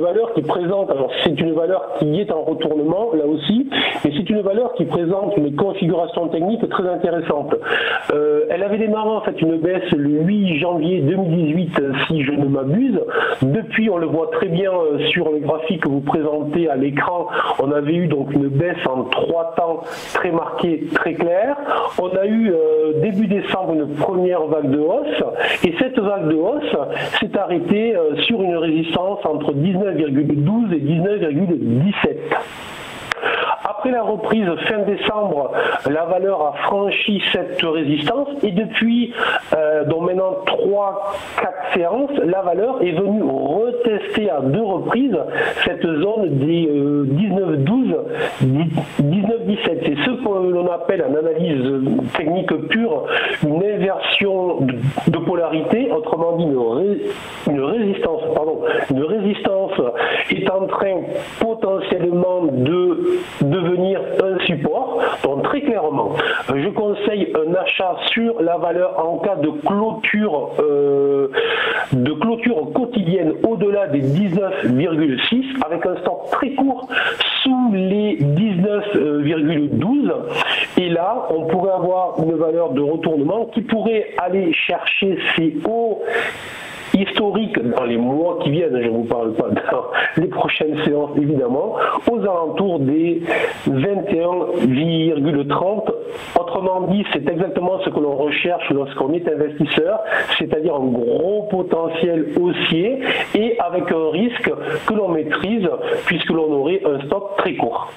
valeur qui présente, alors c'est une valeur qui est en retournement là aussi, mais c'est une valeur qui présente une configuration technique très intéressante. Elle avait démarré en fait une baisse le 8 janvier 2018 si je ne m'abuse. Depuis, on le voit très bien sur le graphique que vous présentez à l'écran, on avait eu donc une baisse en 3 temps très marquée, très claire. On a eu début décembre une première vague de hausse et cette vague de hausse s'est arrêtée sur une résistance entre 19,12 et 19,17. Après la reprise fin décembre, la valeur a franchi cette résistance et depuis donc maintenant 3-4 séances, la valeur est venue retester à 2 reprises cette zone des 19-12, 19-17. C'est ce que l'on appelle en analyse technique pure une inversion de polarité, autrement dit une résistance est en train potentiellement de devenir un support. Donc très clairement, je conseille un achat sur la valeur en cas de clôture quotidienne au-delà des 19,6 avec un stop très court sous les 19,12 et là on pourrait avoir une valeur de retournement qui pourrait aller chercher ses hauts historique dans les mois qui viennent, je ne vous parle pas dans les prochaines séances évidemment, aux alentours des 21,30. Autrement dit, c'est exactement ce que l'on recherche lorsqu'on est investisseur, c'est-à-dire un gros potentiel haussier et avec un risque que l'on maîtrise puisque l'on aurait un stop très court.